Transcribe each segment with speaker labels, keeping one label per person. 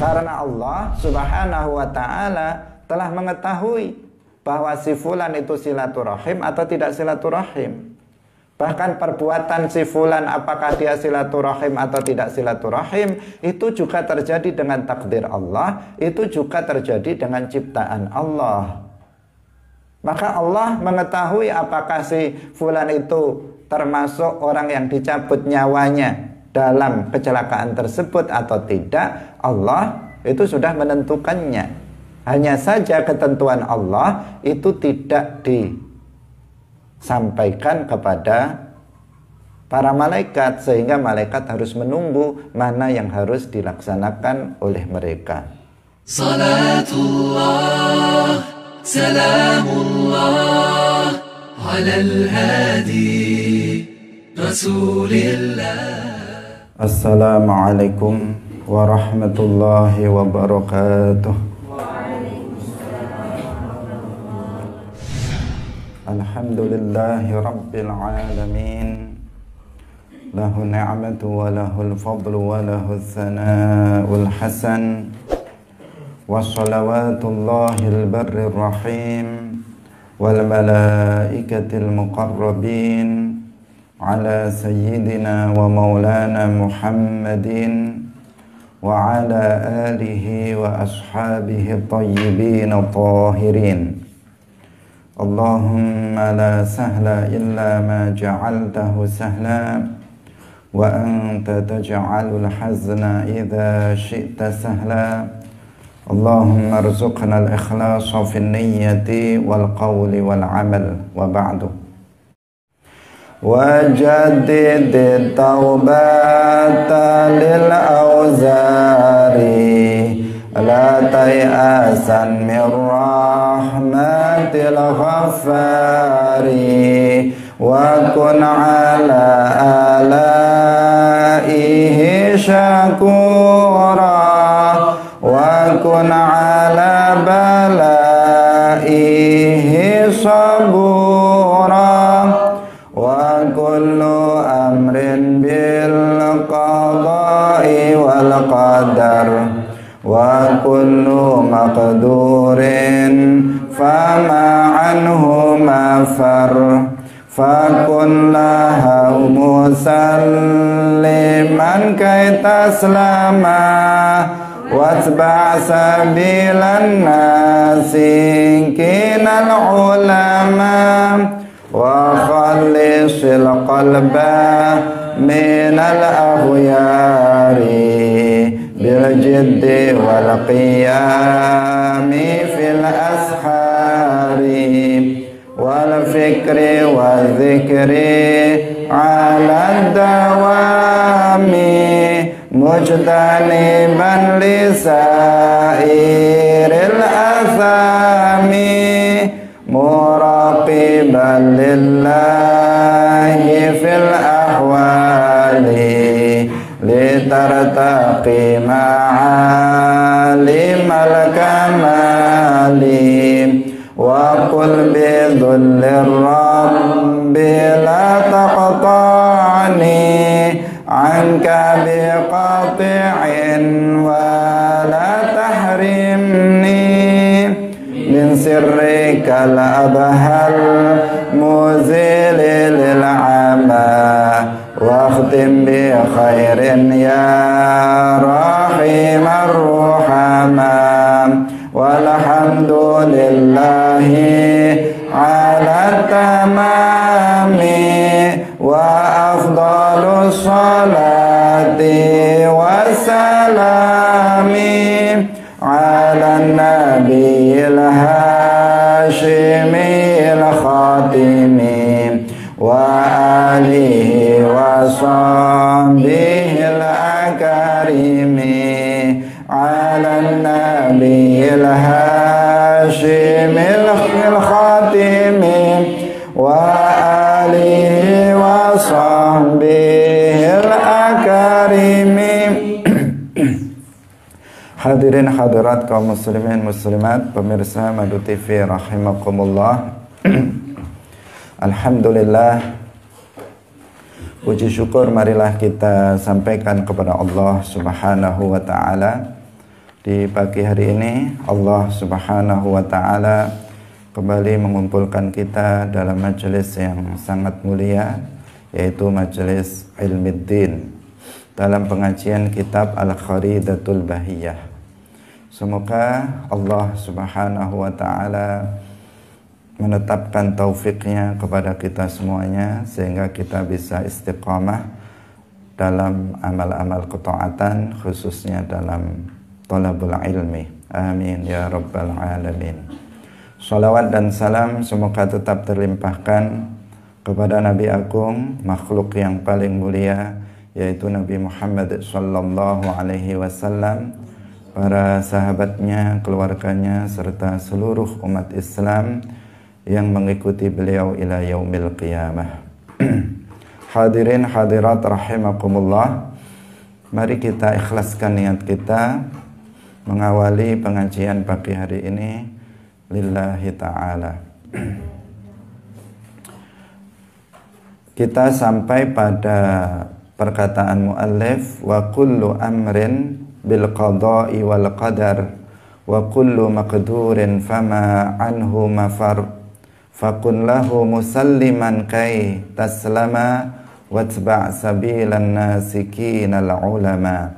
Speaker 1: Karena Allah Subhanahu wa ta'ala telah mengetahui bahwa si fulan itu silaturahim atau tidak silaturahim. Bahkan perbuatan si fulan, apakah dia silaturahim atau tidak silaturahim, itu juga terjadi dengan takdir Allah, itu juga terjadi dengan ciptaan Allah. Maka Allah mengetahui apakah si fulan itu termasuk orang yang dicabut nyawanya dalam kecelakaan tersebut atau tidak. Allah itu sudah menentukannya. Hanya saja ketentuan Allah itu tidak disampaikan kepada para malaikat, sehingga malaikat harus menunggu mana yang harus dilaksanakan oleh mereka.
Speaker 2: Salatullah, salamullah ala al-hadi Rasulillah.
Speaker 1: Assalamualaikum warahmatullahi wabarakatuh. Alhamdulillahi rabbil alamin. Lahu ni'matu wa lahul fadlu wa lahul thana'ul hasan. Wassalawatullahil barrir rahim wal malaikatil muqarrabin ala sayyidina wa maulana Muhammadin wa ala alihi wa ashabihi tayyibin tahirin. Allahumma la sahla illa ma ja'altahu sahla wa anta taj'alul hazna idha syi'ta sahla. Allahumma arzuqna al-ikhlasa fi niyyati wal qawli wal amal wa ba'du. وجدد التوبة للأوزار لا تيأسا من رحمة الغفار وكن على آلائه شكورا وكن على بلائه صبورا وكل أمر بالقضاء والقدر وكل مقدور فما عنه مفر فكن لها مسلما كي تسلم واتبع سبيل الناس كنا العلماء وخلص القلب من الأغيار بالجد والقيام في الأسحار والفكر والذكر على الدوام مجتنبا لسائر الآثام مراقبا لله في الأحوال لترتقي معالم الكمال وقل بذل الرب لا تقطعني عنك بقاطع ولا تحرمني من سرك الأبهى المزيل للعمى واختم بخير يا رحيم الرحماء والحمد لله على التمام وأفضل الصلاة والسلام على النبي الهاشمي الخاتم وآله وصحبه الأكارم على النبي الهاشمي الخاتم وآله وصحبه الأكارم. Hadirin hadirat kaum muslimin muslimat, pemirsa Madu TV rahimakumullah. Alhamdulillah, puji syukur marilah kita sampaikan kepada Allah Subhanahu wa ta'ala Di pagi hari ini Allah Subhanahu wa taala kembali mengumpulkan kita dalam majelis yang sangat mulia, yaitu majelis Ilmiddin, dalam pengajian kitab Al-Kharidatul Bahiyah. Semoga Allah Subhanahu wa taala menetapkan taufiknya kepada kita semuanya sehingga kita bisa istiqamah dalam amal-amal ketaatan, khususnya dalam talabul ilmi. Amin ya rabbal alamin. Salawat dan salam semoga tetap terlimpahkan kepada Nabi Agung, makhluk yang paling mulia, yaitu Nabi Muhammad sallallahu alaihi wasallam, para sahabatnya, keluarganya, serta seluruh umat Islam yang mengikuti beliau ila yaumil qiyamah. Hadirin hadirat rahimakumullah, mari kita ikhlaskan niat kita mengawali pengajian pagi hari ini lillahi ta'ala. Kita sampai pada perkataan muallif, wa kullu amrin bil qada'i wal qadar wa kullu maqdurin fama anhu mafar fakun lahu musalliman kai taslama watba' sabilan nasikin al ulama.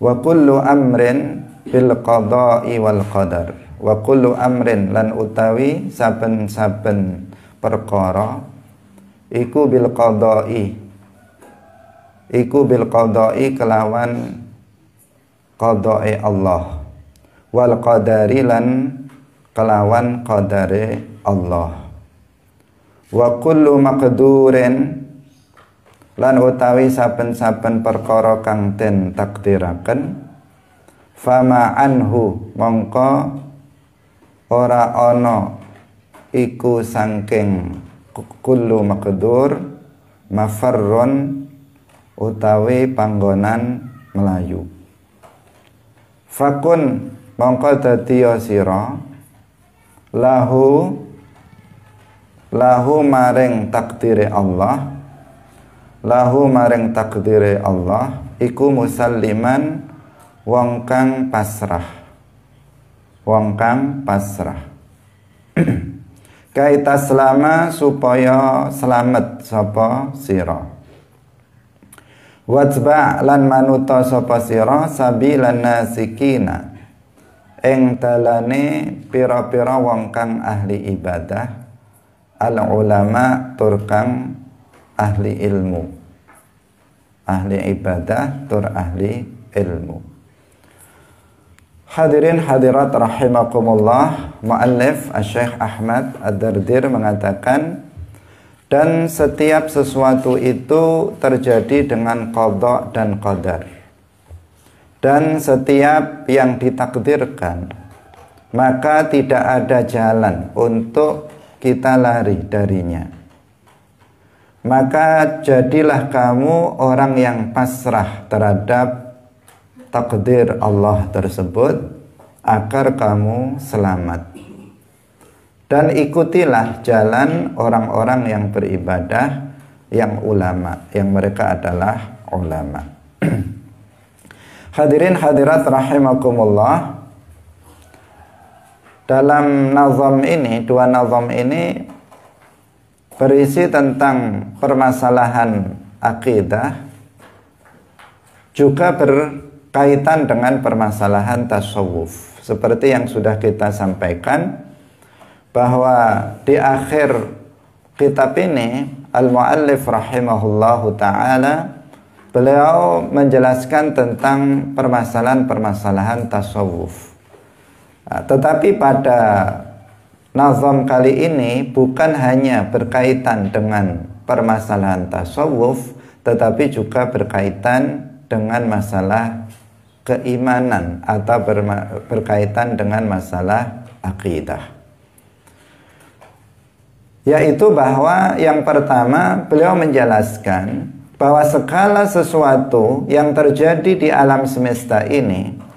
Speaker 1: Wa kullu amrin bil qada'i wal qadar, wa kullu amrin lan utawi saben-saben perkara iku bil qada'i kelawan qada'i Allah, wal qadari lan kelawan qadare Allah. Wa kullu maqdurin lan utawi saben-saben perkara kang den takdiraken fama anhu mongko ora ana iku saking kullu maqdur mafarron utawi panggonan melayu. Fakun mongko dadi sira lahu maring takdire Allah, lahu maring takdire Allah iku musalliman wong kang pasrah, wong kang pasrah. Kaita selama supaya selamat sapa sira, watba' lan manuta sapa sira sabilan nasikina ing dalane pira-pira wong kang ahli ibadah, al ulama tur kang ahli ilmu, ahli ibadah tur ahli ilmu. Hadirin hadirat rahimakumullah, muallif Syekh Ahmad Ad-Dardir mengatakan, dan setiap sesuatu itu terjadi dengan qada dan qadar, dan setiap yang ditakdirkan maka tidak ada jalan untuk kita lari darinya. Maka jadilah kamu orang yang pasrah terhadap takdir Allah tersebut agar kamu selamat. Dan ikutilah jalan orang-orang yang beribadah, yang ulama, yang mereka adalah ulama. Hadirin hadirat rahimakumullah, dalam nazam ini, dua nazam ini berisi tentang permasalahan akidah, juga berkaitan dengan permasalahan tasawuf. Seperti yang sudah kita sampaikan, bahwa di akhir kitab ini al-muallif rahimahullahu ta'ala, beliau menjelaskan tentang permasalahan-permasalahan tasawuf. Tetapi pada nazam kali ini bukan hanya berkaitan dengan permasalahan tasawuf, tetapi juga berkaitan dengan masalah keimanan atau berkaitan dengan masalah akidah. Yaitu bahwa yang pertama beliau menjelaskan bahwa segala sesuatu yang terjadi di alam semesta ini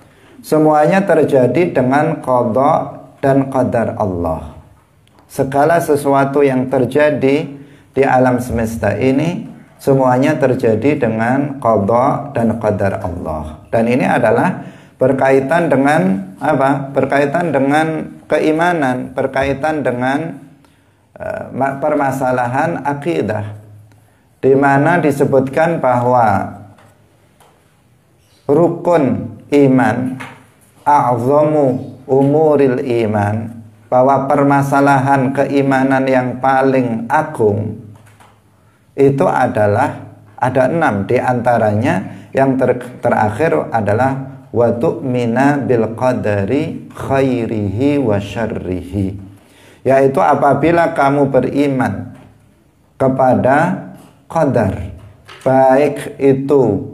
Speaker 1: semuanya terjadi dengan qada dan qadar Allah. Segala sesuatu yang terjadi di alam semesta ini semuanya terjadi dengan qada dan qadar Allah. Dan ini adalah berkaitan dengan apa? Berkaitan dengan keimanan, berkaitan dengan permasalahan akidah, di mana disebutkan bahwa rukun iman, a'zamu umuril iman, bahwa permasalahan keimanan yang paling agung itu adalah ada 6, di antaranya yang terakhir adalah wa tu'mina bil qadari khairihi wa syarrihi, yaitu apabila kamu beriman kepada qadar, baik itu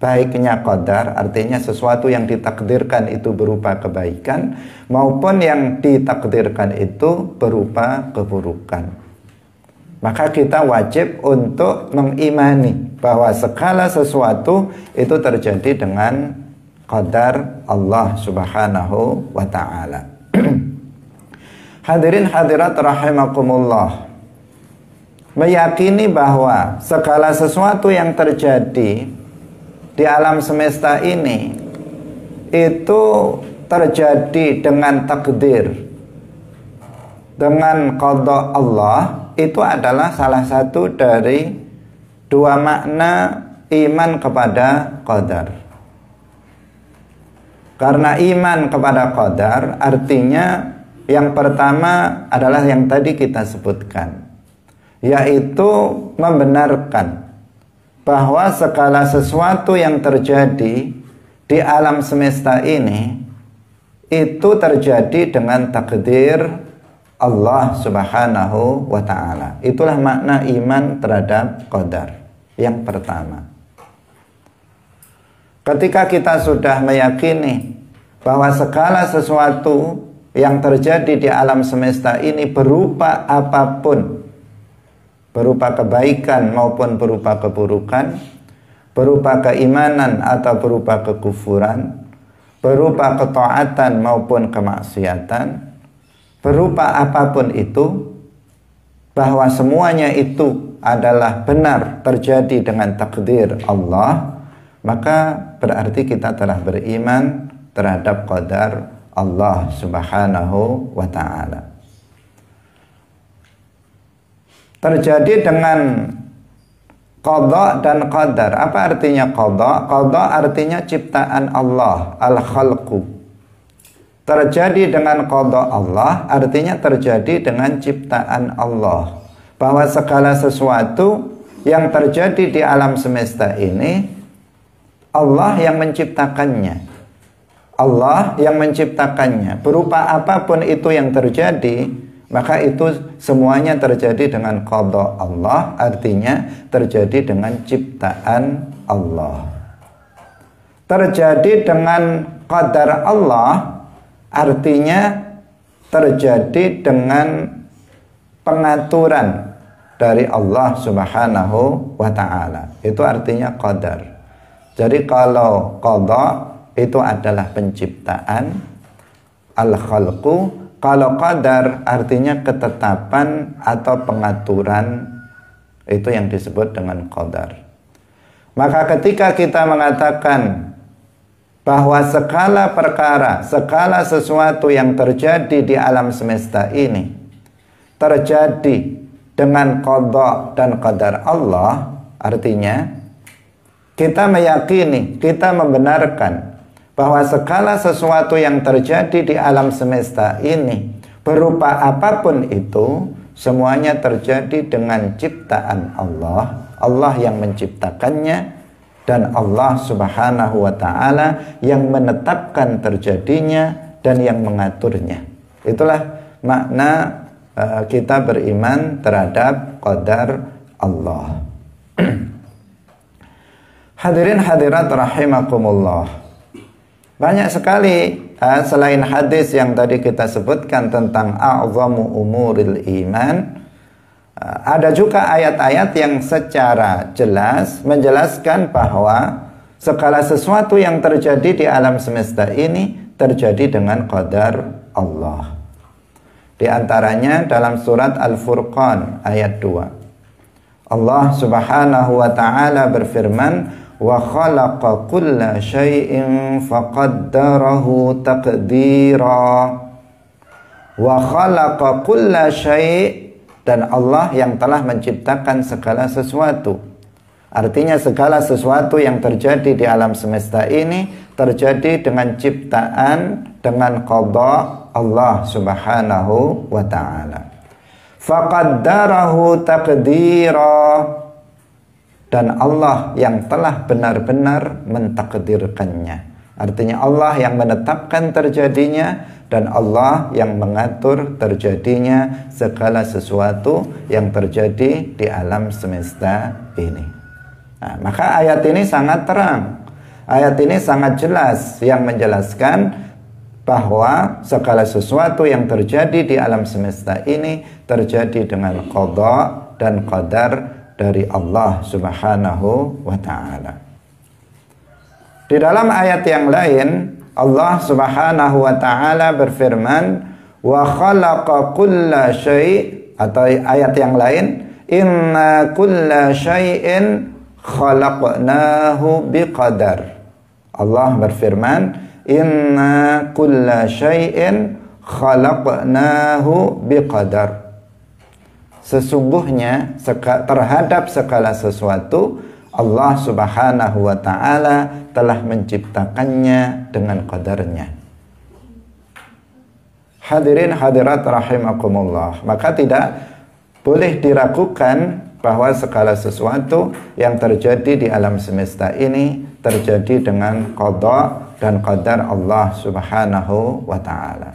Speaker 1: baiknya qadar, artinya sesuatu yang ditakdirkan itu berupa kebaikan, maupun yang ditakdirkan itu berupa keburukan. Maka kita wajib untuk mengimani bahwa segala sesuatu itu terjadi dengan qadar Allah Subhanahu wa ta'ala. Hadirin hadirat rahimakumullah, meyakini bahwa segala sesuatu yang terjadi di alam semesta ini itu terjadi dengan takdir, dengan qada Allah, itu adalah salah satu dari dua makna iman kepada qadar. Karena iman kepada qadar artinya yang pertama adalah yang tadi kita sebutkan, yaitu membenarkan bahwa segala sesuatu yang terjadi di alam semesta ini itu terjadi dengan takdir Allah Subhanahu wa ta'ala. Itulah makna iman terhadap qadar yang pertama. Ketika kita sudah meyakini bahwa segala sesuatu yang terjadi di alam semesta ini berupa apapun, berupa kebaikan maupun berupa keburukan, berupa keimanan atau berupa kekufuran, berupa ketaatan maupun kemaksiatan, berupa apapun itu, bahwa semuanya itu adalah benar terjadi dengan takdir Allah, maka berarti kita telah beriman terhadap qadar Allah Subhanahu wa ta'ala. Terjadi dengan qada dan qadar. Apa artinya qada? Qada artinya ciptaan Allah, al-khalqu. Terjadi dengan qada Allah artinya terjadi dengan ciptaan Allah, bahwa segala sesuatu yang terjadi di alam semesta ini Allah yang menciptakannya. Allah yang menciptakannya. Berupa apapun itu yang terjadi, maka itu semuanya terjadi dengan qada Allah, artinya terjadi dengan ciptaan Allah. Terjadi dengan qadar Allah artinya terjadi dengan pengaturan dari Allah Subhanahu wa ta'ala. Itu artinya qadar. Jadi kalau qada itu adalah penciptaan, al-khalqu. Kalau qadar artinya ketetapan atau pengaturan, itu yang disebut dengan qadar. Maka ketika kita mengatakan bahwa segala perkara, segala sesuatu yang terjadi di alam semesta ini terjadi dengan qada dan qadar Allah, artinya kita meyakini, kita membenarkan bahwa segala sesuatu yang terjadi di alam semesta ini berupa apapun itu, semuanya terjadi dengan ciptaan Allah, Allah yang menciptakannya, dan Allah Subhanahu wa ta'ala yang menetapkan terjadinya dan yang mengaturnya. Itulah makna kita beriman terhadap qadar Allah. Hadirin hadirat rahimakumullah, banyak sekali selain hadis yang tadi kita sebutkan tentang a'zamu umuril iman, ada juga ayat-ayat yang secara jelas menjelaskan bahwa segala sesuatu yang terjadi di alam semesta ini terjadi dengan qadar Allah. Di antaranya dalam surat Al-Furqan ayat 2. Allah Subhanahu wa ta'ala berfirman, wa khalaqa kulla syai'in faqaddarahu taqdira. Wa khalaqa kulla syai', dan Allah yang telah menciptakan segala sesuatu. Artinya segala sesuatu yang terjadi di alam semesta ini terjadi dengan ciptaan, dengan qada Allah Subhanahu wa ta'ala. Faqaddarahu taqdira, dan Allah yang telah benar-benar mentakdirkannya. Artinya Allah yang menetapkan terjadinya, dan Allah yang mengatur terjadinya segala sesuatu yang terjadi di alam semesta ini. Nah, maka ayat ini sangat terang. Ayat ini sangat jelas yang menjelaskan bahwa segala sesuatu yang terjadi di alam semesta ini terjadi dengan qada dan qadar dari Allah Subhanahu wa ta'ala. Di dalam ayat yang lain, Allah Subhanahu wa ta'ala berfirman, wa khalaqa kulla syai', atau ayat yang lain, inna kulla syai'in khalaqnahu biqadar. Allah berfirman, inna kulla syai'in khalaqnahu biqadar. Sesungguhnya terhadap segala sesuatu Allah Subhanahu wa ta'ala telah menciptakannya dengan qadarnya. Hadirin hadirat rahimakumullah, maka tidak boleh diragukan bahwa segala sesuatu yang terjadi di alam semesta ini terjadi dengan qada dan qadar Allah Subhanahu wa ta'ala.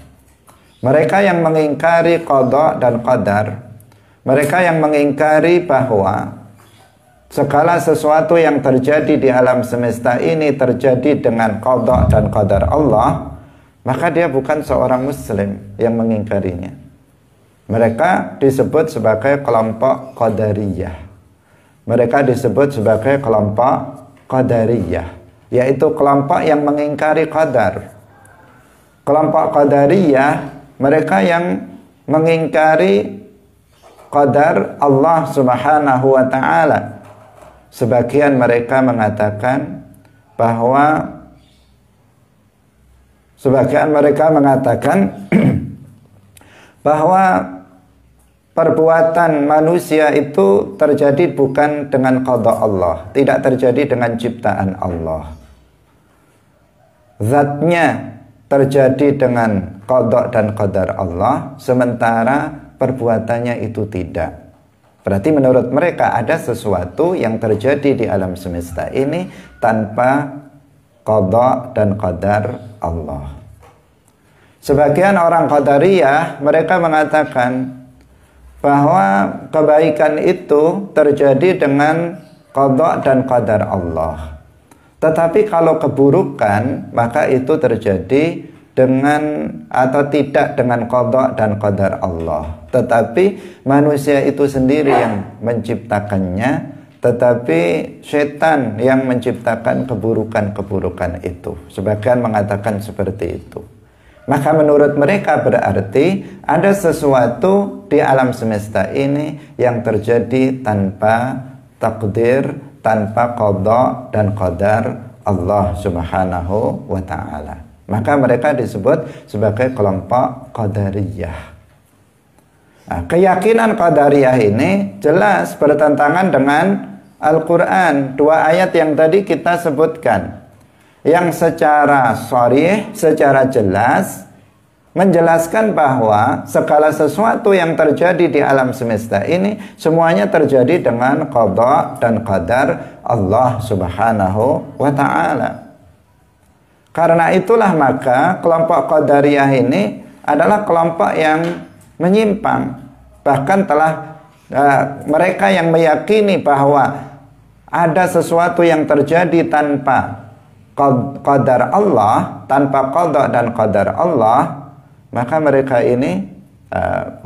Speaker 1: Mereka yang mengingkari qada dan qadar, mereka yang mengingkari bahwa segala sesuatu yang terjadi di alam semesta ini terjadi dengan qada dan qadar Allah, maka dia bukan seorang muslim yang mengingkarinya. Mereka disebut sebagai kelompok qadariyah. Mereka disebut sebagai kelompok qadariyah, yaitu kelompok yang mengingkari qadar. Kelompok qadariyah, mereka yang mengingkari qadar Allah Subhanahu wa ta'ala. Sebagian mereka mengatakan bahwa bahwa perbuatan manusia itu terjadi bukan dengan qada Allah, tidak terjadi dengan ciptaan Allah. Zatnya terjadi dengan qada dan qadar Allah, sementara perbuatannya itu tidak. Berarti menurut mereka ada sesuatu yang terjadi di alam semesta ini tanpa qada dan qadar Allah. Sebagian orang qadariyah, mereka mengatakan bahwa kebaikan itu terjadi dengan qada dan qadar Allah. Tetapi kalau keburukan, maka itu terjadi dengan atau tidak dengan qada dan qadar Allah. Tetapi manusia itu sendiri yang menciptakannya, tetapi setan yang menciptakan keburukan-keburukan itu. Sebagian mengatakan seperti itu. Maka menurut mereka berarti ada sesuatu di alam semesta ini yang terjadi tanpa takdir, tanpa qada dan qadar Allah Subhanahu wa ta'ala. Maka mereka disebut sebagai kelompok qadariyah. Nah, keyakinan qadariyah ini jelas bertentangan dengan Al-Quran. Dua ayat yang tadi kita sebutkan, yang secara sharih, secara jelas menjelaskan bahwa segala sesuatu yang terjadi di alam semesta ini semuanya terjadi dengan qada dan qadar Allah Subhanahu wa ta'ala. Karena itulah maka kelompok qadariyah ini adalah kelompok yang menyimpang. Bahkan telah mereka yang meyakini bahwa ada sesuatu yang terjadi tanpa qadar Allah, tanpa qada dan qadar Allah, maka mereka ini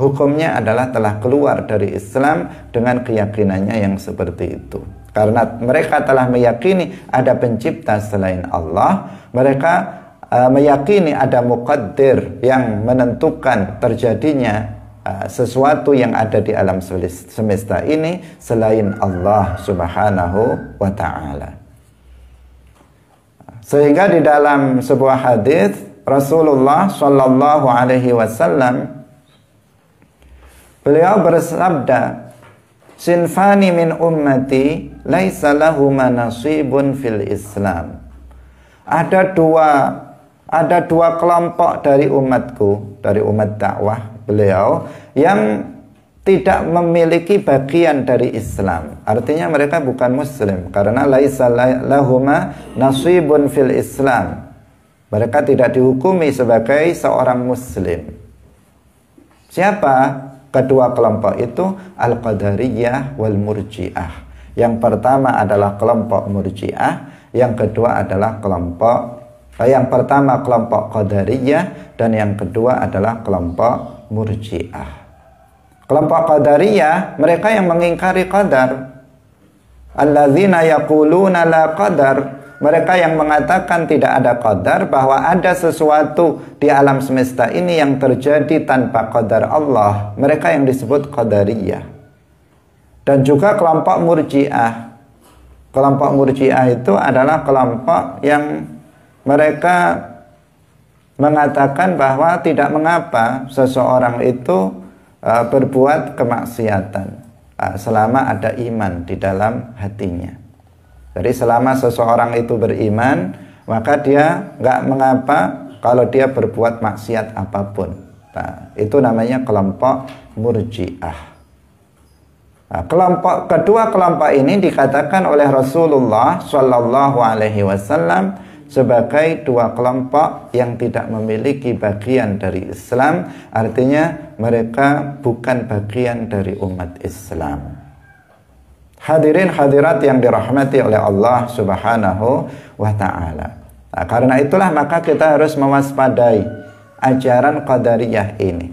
Speaker 1: hukumnya adalah telah keluar dari Islam dengan keyakinannya yang seperti itu. Karena mereka telah meyakini ada pencipta selain Allah, mereka meyakini ada muqaddir yang menentukan terjadinya sesuatu yang ada di alam semesta ini selain Allah Subhanahu wa ta'ala. Sehingga di dalam sebuah hadis Rasulullah Shallallahu Alaihi Wasallam beliau bersabda, "Sinfani min ummati laisa lahuma nasibun fil Islam." Ada dua kelompok dari umatku, dari umat dakwah beliau, yang tidak memiliki bagian dari Islam. Artinya mereka bukan muslim, karena laisa lahuma nasibun fil Islam. Mereka tidak dihukumi sebagai seorang muslim. Siapa kedua kelompok itu? Al-Qadariyah wal Murji'ah. Yang pertama adalah kelompok Murji'ah, yang kedua adalah yang pertama kelompok Qadariyah, dan yang kedua adalah kelompok Murji'ah. Kelompok Qadariyah, mereka yang mengingkari qadar. Alladzina yaquluna la qadar, mereka yang mengatakan tidak ada qadar, bahwa ada sesuatu di alam semesta ini yang terjadi tanpa qadar Allah. Mereka yang disebut Qadariyah. Dan juga kelompok Murji'ah. Kelompok Murji'ah itu adalah kelompok yang mereka mengatakan bahwa tidak mengapa seseorang itu berbuat kemaksiatan selama ada iman di dalam hatinya. Jadi selama seseorang itu beriman, maka dia nggak mengapa kalau dia berbuat maksiat apapun. Nah, itu namanya kelompok Murji'ah. Nah, kedua kelompok ini dikatakan oleh Rasulullah Shallallahu Alaihi Wasallam sebagai dua kelompok yang tidak memiliki bagian dari Islam. Artinya mereka bukan bagian dari umat Islam. Hadirin hadirat yang dirahmati oleh Allah Subhanahu wa ta'ala. Nah, karena itulah maka kita harus mewaspadai ajaran Qadariyah ini.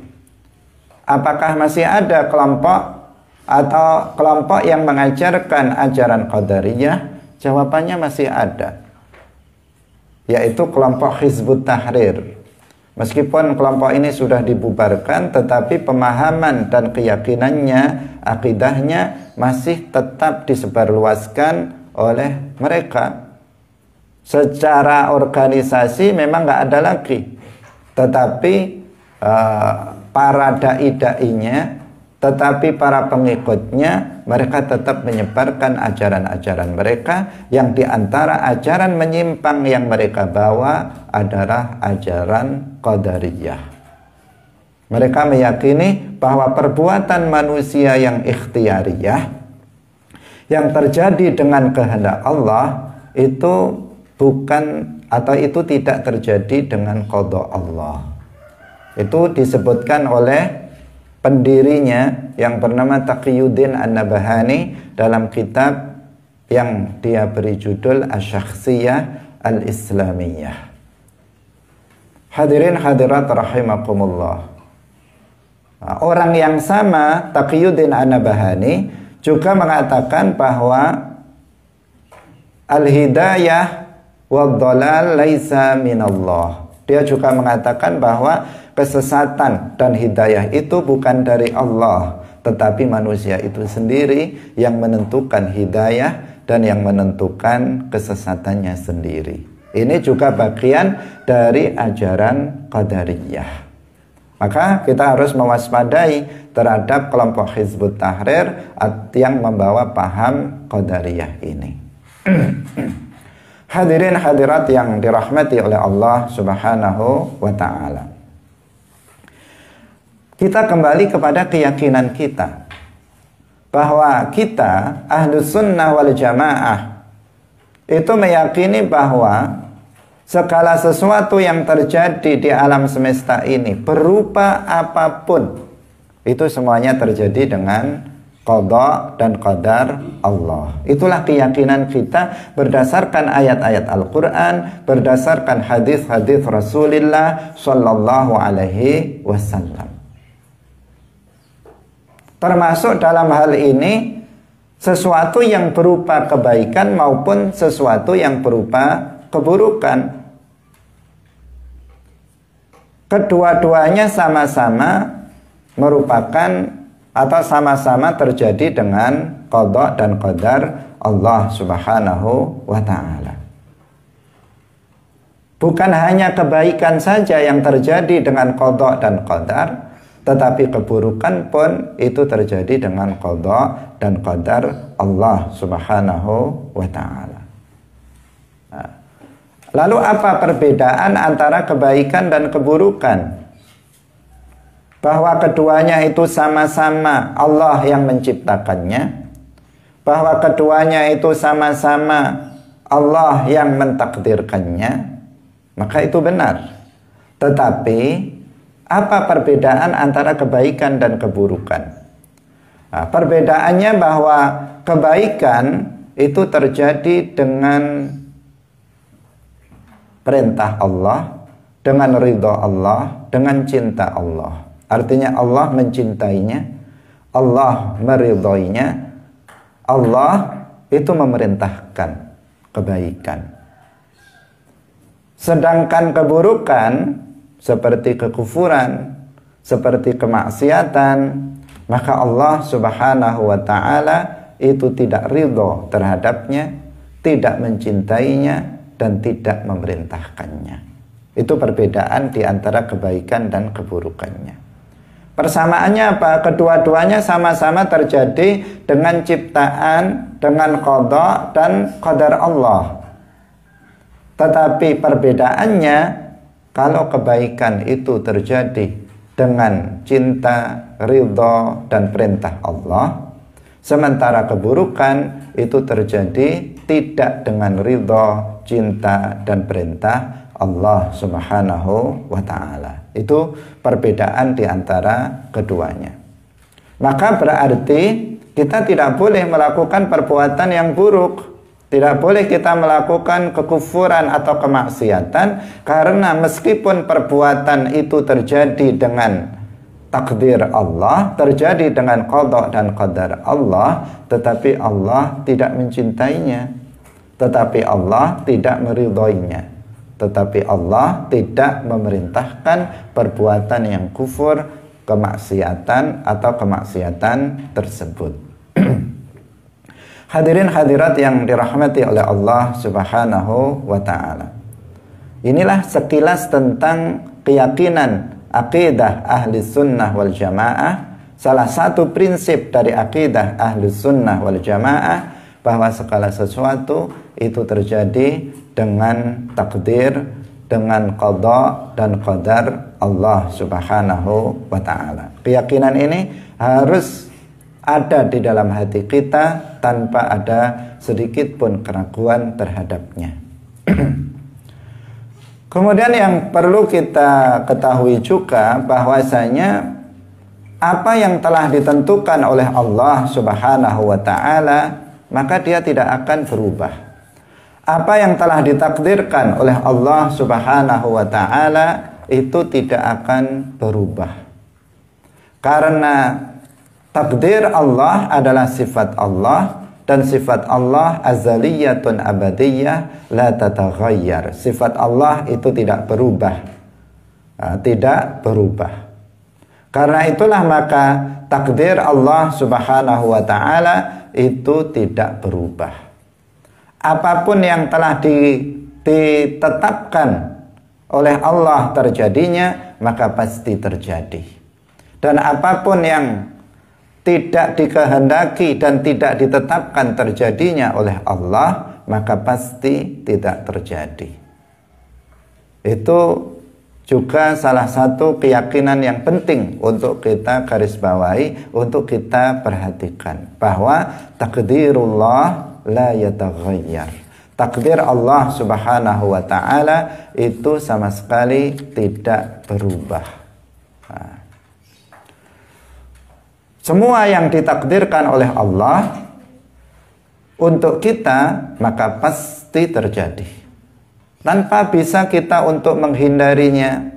Speaker 1: Apakah masih ada kelompok yang mengajarkan ajaran Qadariyah? Jawabannya masih ada, yaitu kelompok Hizbut Tahrir. Meskipun kelompok ini sudah dibubarkan, tetapi pemahaman dan keyakinannya, akidahnya masih tetap disebarluaskan oleh mereka. Secara organisasi memang nggak ada lagi, tetapi para dai-dainya, tetapi para pengikutnya, mereka tetap menyebarkan ajaran-ajaran mereka, yang diantara ajaran menyimpang yang mereka bawa adalah ajaran Qadariyah. Mereka meyakini bahwa perbuatan manusia yang ikhtiariyah, yang terjadi dengan kehendak Allah, itu bukan, atau itu tidak terjadi dengan qada Allah. Itu disebutkan oleh pendirinya yang bernama Taqiyuddin An-Nabahani dalam kitab yang dia beri judul Asy-Syakhsiyah Al-Islamiyah. Hadirin hadirat rahimakumullah. Orang yang sama, Taqiyuddin An-Nabahani, juga mengatakan bahwa al-hidayah wad-dhalal laisa minallah. Dia juga mengatakan bahwa kesesatan dan hidayah itu bukan dari Allah, tetapi manusia itu sendiri yang menentukan hidayah dan yang menentukan kesesatannya sendiri. Ini juga bagian dari ajaran Qadariyah. Maka kita harus mewaspadai terhadap kelompok Hizbut Tahrir yang membawa paham Qadariyah ini. Hadirin hadirat yang dirahmati oleh Allah Subhanahu wa ta'ala. Kita kembali kepada keyakinan kita bahwa kita Ahlus Sunnah wal Jamaah itu meyakini bahwa segala sesuatu yang terjadi di alam semesta ini berupa apapun, itu semuanya terjadi dengan qada dan qadar Allah. Itulah keyakinan kita berdasarkan ayat-ayat Al-Quran, berdasarkan hadis-hadis Rasulullah Sallallahu Alaihi Wasallam. Termasuk dalam hal ini sesuatu yang berupa kebaikan maupun sesuatu yang berupa keburukan. Kedua-duanya sama-sama merupakan atau sama-sama terjadi dengan qada dan qadar Allah Subhanahu wa ta'ala. Bukan hanya kebaikan saja yang terjadi dengan qada dan qadar, tetapi keburukan pun itu terjadi dengan qada dan qadar Allah Subhanahu wa ta'ala. Lalu apa perbedaan antara kebaikan dan keburukan? Bahwa keduanya itu sama-sama Allah yang menciptakannya, bahwa keduanya itu sama-sama Allah yang mentakdirkannya, maka itu benar. Tetapi apa perbedaan antara kebaikan dan keburukan? Nah, perbedaannya bahwa kebaikan itu terjadi dengan perintah Allah, dengan ridha Allah, dengan cinta Allah. Artinya Allah mencintainya, Allah meridhoinya, Allah itu memerintahkan kebaikan. Sedangkan keburukan seperti kekufuran, seperti kemaksiatan, maka Allah Subhanahu wa ta'ala itu tidak ridho terhadapnya, tidak mencintainya, dan tidak memerintahkannya. Itu perbedaan di antara kebaikan dan keburukannya. Persamaannya apa? Kedua-duanya sama-sama terjadi dengan ciptaan, dengan qada dan qadar Allah. Tetapi perbedaannya, kalau kebaikan itu terjadi dengan cinta, ridha, dan perintah Allah, sementara keburukan itu terjadi tidak dengan ridha, cinta, dan perintah Allah Subhanahu wa ta'ala. Itu perbedaan di antara keduanya. Maka berarti kita tidak boleh melakukan perbuatan yang buruk. Tidak boleh kita melakukan kekufuran atau kemaksiatan, karena meskipun perbuatan itu terjadi dengan takdir Allah, terjadi dengan qada dan qadar Allah, tetapi Allah tidak mencintainya, tetapi Allah tidak meridhoinya, tetapi Allah tidak memerintahkan perbuatan yang kufur, kemaksiatan atau kemaksiatan tersebut. Hadirin hadirat yang dirahmati oleh Allah Subhanahu wa ta'ala. Inilah sekilas tentang keyakinan akidah ahli sunnah wal jamaah. Salah satu prinsip dari akidah ahli sunnah wal jamaah, bahwa segala sesuatu itu terjadi dengan takdir, dengan qada dan qadar Allah Subhanahu wa ta'ala. Keyakinan ini harus ada di dalam hati kita tanpa ada sedikit pun keraguan terhadapnya. Kemudian yang perlu kita ketahui juga bahwasanya apa yang telah ditentukan oleh Allah Subhanahu wa ta'ala, maka dia tidak akan berubah. Apa yang telah ditakdirkan oleh Allah Subhanahu wa ta'ala itu tidak akan berubah. Karena takdir Allah adalah sifat Allah, dan sifat Allah azaliyatun abadiyah la tataghayyar. Sifat Allah itu tidak berubah. Tidak berubah. Karena itulah maka takdir Allah Subhanahu wa ta'ala itu tidak berubah. Apapun yang telah ditetapkan oleh Allah terjadinya, maka pasti terjadi. Dan apapun yang tidak dikehendaki dan tidak ditetapkan terjadinya oleh Allah, maka pasti tidak terjadi. Itu juga salah satu keyakinan yang penting untuk kita garis bawahi, untuk kita perhatikan, bahwa takdirullah la yataghayyar. Takdir Allah Subhanahu wa ta'ala itu sama sekali tidak berubah. Semua yang ditakdirkan oleh Allah untuk kita, maka pasti terjadi. Tanpa bisa kita untuk menghindarinya,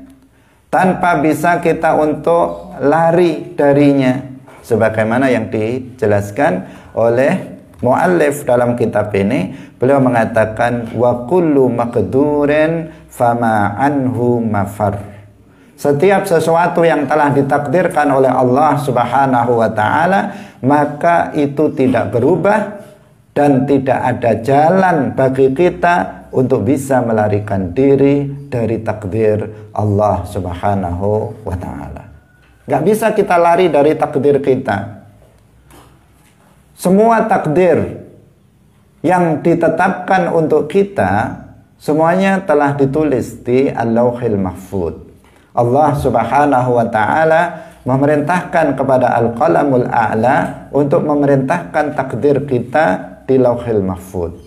Speaker 1: tanpa bisa kita untuk lari darinya. Sebagaimana yang dijelaskan oleh muallif dalam kitab ini, beliau mengatakan wa kullu maqdurin fama anhu mafar. setiap sesuatu yang telah ditakdirkan oleh Allah Subhanahu wa taala, maka itu tidak berubah dan tidak ada jalan bagi kita untuk bisa melarikan diri dari takdir Allah Subhanahu wa taala. Gak bisa kita lari dari takdir kita. Semua takdir yang ditetapkan untuk kita semuanya telah ditulis di Al-Lauhil Mahfuz. Allah Subhanahu wa taala memerintahkan kepada Al-Qalamul A'la untuk memerintahkan takdir kita di Lauhil Mahfuz.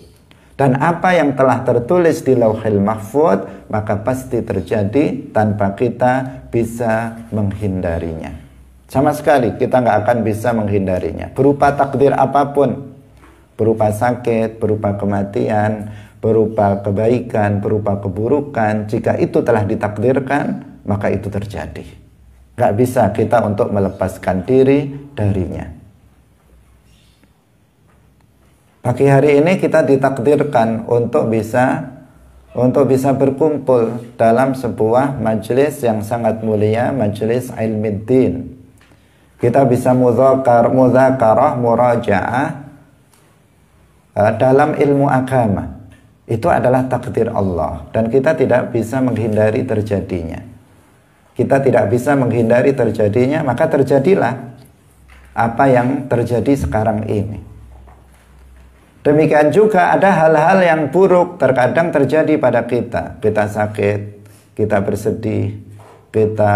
Speaker 1: Dan apa yang telah tertulis di Lauhil Mahfuz maka pasti terjadi tanpa kita bisa menghindarinya. Sama sekali kita nggak akan bisa menghindarinya. Berupa takdir apapun, berupa sakit, berupa kematian, berupa kebaikan, berupa keburukan, jika itu telah ditakdirkan maka itu terjadi. Nggak bisa kita untuk melepaskan diri darinya. Pagi hari ini kita ditakdirkan untuk bisa berkumpul dalam sebuah majelis yang sangat mulia, majelis ilmiddin. Kita bisa mudzakarah, murajaah dalam ilmu agama. Itu adalah takdir Allah dan kita tidak bisa menghindari terjadinya. Kita tidak bisa menghindari terjadinya, maka terjadilah apa yang terjadi sekarang ini. Demikian juga ada hal-hal yang buruk terkadang terjadi pada kita. Kita sakit, kita bersedih, kita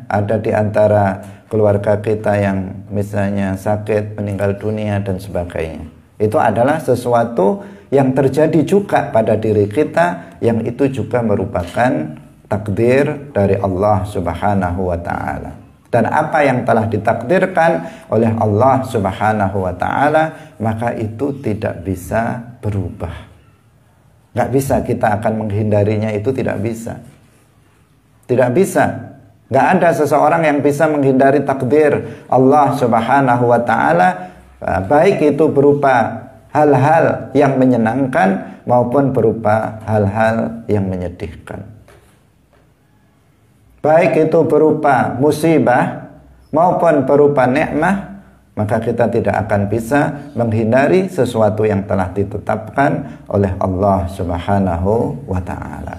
Speaker 1: ada di antara keluarga kita yang misalnya sakit, meninggal dunia dan sebagainya. Itu adalah sesuatu yang terjadi juga pada diri kita, yang itu juga merupakan takdir dari Allah Subhanahu wa taala. Dan apa yang telah ditakdirkan oleh Allah Subhanahu wa taala maka itu tidak bisa berubah. Nggak bisa kita akan menghindarinya, itu tidak bisa. Tidak bisa. Nggak ada seseorang yang bisa menghindari takdir Allah Subhanahu wa taala, baik itu berupa hal-hal yang menyenangkan maupun berupa hal-hal yang menyedihkan. Baik itu berupa musibah maupun berupa nikmah, maka kita tidak akan bisa menghindari sesuatu yang telah ditetapkan oleh Allah Subhanahu wa taala.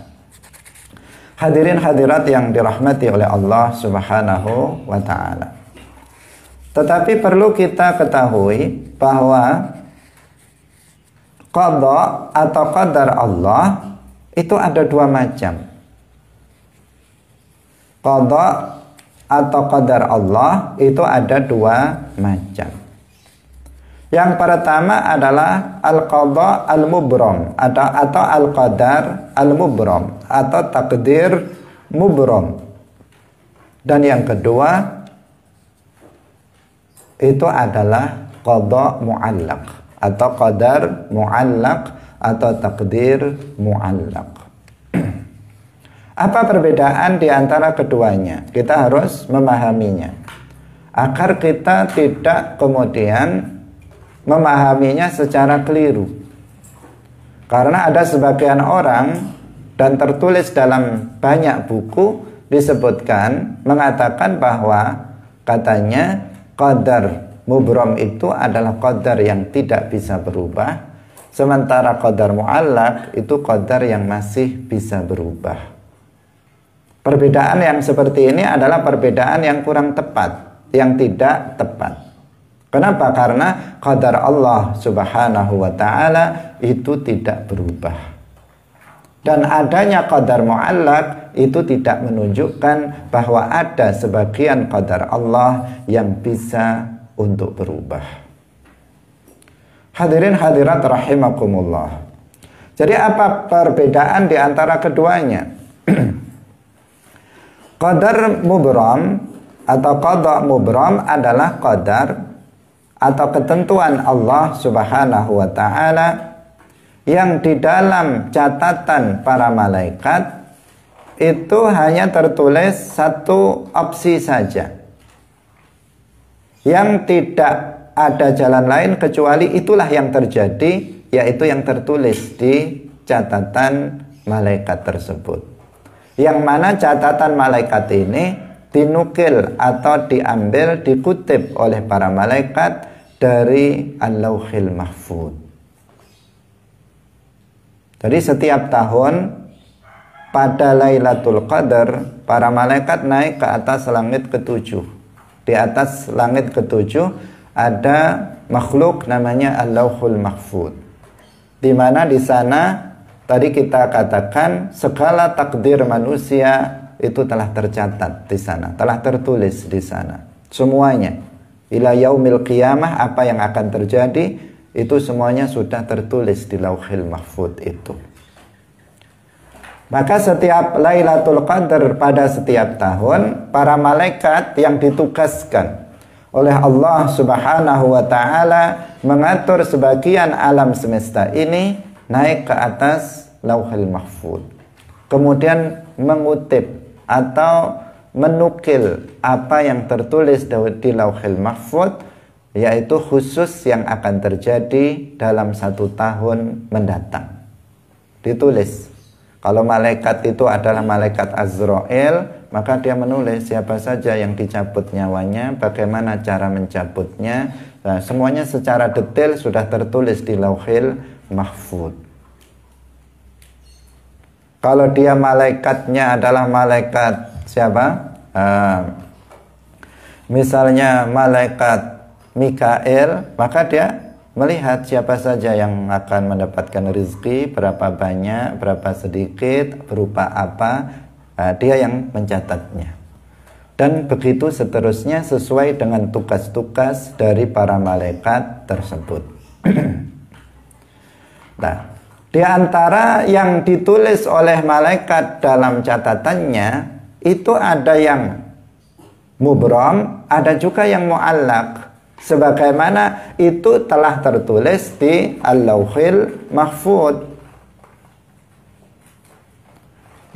Speaker 1: Hadirin hadirat yang dirahmati oleh Allah Subhanahu wa taala. Tetapi perlu kita ketahui bahwa qada atau qadar Allah itu ada dua macam. Qada atau qadar Allah itu ada dua macam. Yang pertama adalah al-qada al-mubram atau al-qadar al-mubram atau takdir mubram. Dan yang kedua itu adalah qada mu'allaq atau qadar mu'allaq atau takdir mu'allaq. Apa perbedaan di antara keduanya? Kita harus memahaminya agar kita tidak kemudian memahaminya secara keliru. Karena ada sebagian orang, dan tertulis dalam banyak buku disebutkan, mengatakan bahwa katanya qadar mubram itu adalah qadar yang tidak bisa berubah, sementara qadar mu'allaq itu qadar yang masih bisa berubah. Perbedaan yang seperti ini adalah perbedaan yang kurang tepat, yang tidak tepat. Kenapa? Karena qadar Allah Subhanahu wa taala itu tidak berubah. Dan adanya qadar mu'allaq itu tidak menunjukkan bahwa ada sebagian qadar Allah yang bisa untuk berubah. Hadirin hadirat rahimakumullah. Jadi apa perbedaan di antara keduanya? Qadar mubram atau qada mubram adalah qadar atau ketentuan Allah Subhanahu wa taala yang di dalam catatan para malaikat itu hanya tertulis satu opsi saja, yang tidak ada jalan lain kecuali itulah yang terjadi, yaitu yang tertulis di catatan malaikat tersebut. Yang mana catatan malaikat ini dinukil atau diambil, dikutip oleh para malaikat dari Al-Lauhil Mahfuz. Jadi setiap tahun pada Lailatul Qadar, para malaikat naik ke atas langit ketujuh. Di atas langit ketujuh ada makhluk namanya Al-Lauhul Mahfuz. Di mana di sana tadi kita katakan segala takdir manusia itu telah tercatat di sana, telah tertulis di sana. Semuanya. Ila yaumil qiyamah, apa yang akan terjadi itu semuanya sudah tertulis di Lauhil Mahfuz itu. Maka setiap Lailatul Qadar pada setiap tahun, para malaikat yang ditugaskan oleh Allah Subhanahu wa taala mengatur sebagian alam semesta ini naik ke atas Lauhil Mahfuz. Kemudian mengutip atau menukil apa yang tertulis di Lauhil Mahfuz, yaitu khusus yang akan terjadi dalam 1 tahun mendatang. Ditulis. Kalau malaikat itu adalah malaikat Azrail, maka dia menulis siapa saja yang dicabut nyawanya, bagaimana cara mencabutnya. Nah, semuanya secara detail sudah tertulis di Lauhil Mahfuz. Kalau dia malaikatnya adalah malaikat siapa? Misalnya malaikat Mikail, maka dia melihat siapa saja yang akan mendapatkan rezeki, berapa banyak, berapa sedikit, berupa apa, dia yang mencatatnya. Dan begitu seterusnya sesuai dengan tugas-tugas dari para malaikat tersebut. Nah, di antara yang ditulis oleh malaikat dalam catatannya itu ada yang mubram, ada juga yang mu'allaq. Sebagaimana itu telah tertulis di Al-Lauhil Mahfuz.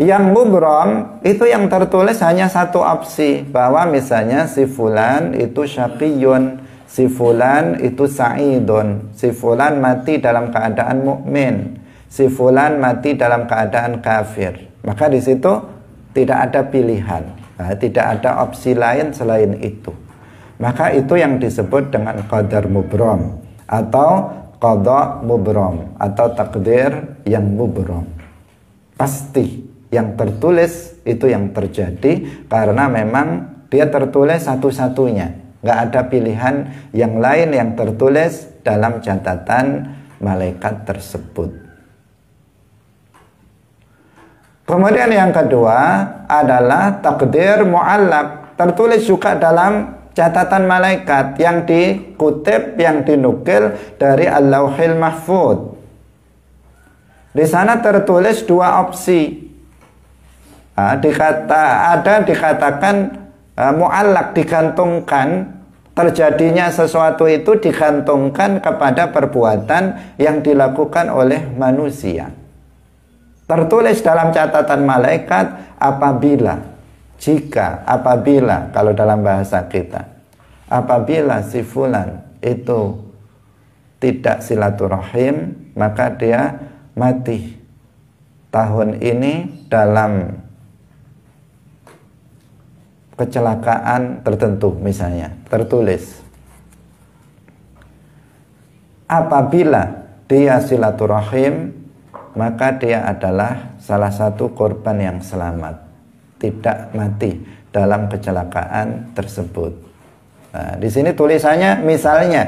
Speaker 1: Yang mubram itu yang tertulis hanya satu opsi, bahwa misalnya si fulan itu syaqiyun, si fulan itu sa'idun, si fulan mati dalam keadaan mukmin, si fulan mati dalam keadaan kafir. Maka di situ tidak ada pilihan, tidak ada opsi lain selain itu. Maka itu yang disebut dengan qadar mubram atau qada mubram atau takdir yang mubram. Pasti yang tertulis itu yang terjadi karena memang dia tertulis satu-satunya. Nggak ada pilihan yang lain yang tertulis dalam catatan malaikat tersebut. Kemudian yang kedua adalah takdir mu'allaq, tertulis juga dalam catatan malaikat yang dikutip, yang dinukil dari Al-Lauhil Mahfuz. Di sana tertulis dua opsi. Dikatakan mu'allaq, digantungkan, terjadinya sesuatu itu digantungkan kepada perbuatan yang dilakukan oleh manusia. Tertulis dalam catatan malaikat apabila, kalau dalam bahasa kita, apabila si fulan itu tidak silaturahim, maka dia mati tahun ini dalam kecelakaan tertentu misalnya, tertulis. Apabila dia silaturahim, maka dia adalah salah satu korban yang selamat, tidak mati dalam kecelakaan tersebut. Nah, di sini tulisannya misalnya,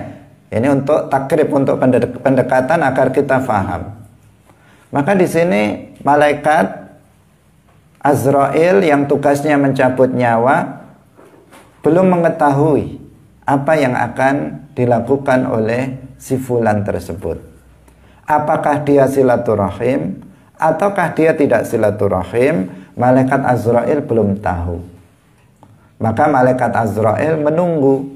Speaker 1: ini untuk takrib, untuk pendekatan agar kita faham. Maka di sini malaikat Azrail yang tugasnya mencabut nyawa belum mengetahui apa yang akan dilakukan oleh si fulan tersebut. Apakah dia silaturahim ataukah dia tidak silaturahim? Malaikat Azrail belum tahu. Maka malaikat Azrail menunggu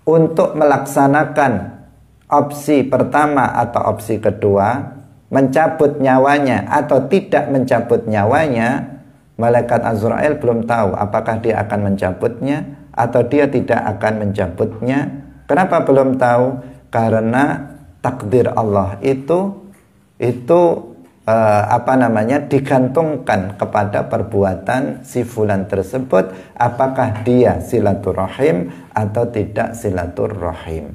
Speaker 1: untuk melaksanakan opsi pertama atau opsi kedua, mencabut nyawanya atau tidak mencabut nyawanya. Malaikat Azrail belum tahu apakah dia akan mencabutnya atau dia tidak akan mencabutnya. Kenapa belum tahu? Karena takdir Allah itu digantungkan kepada perbuatan si fulan tersebut, apakah dia silaturahim atau tidak silaturahim.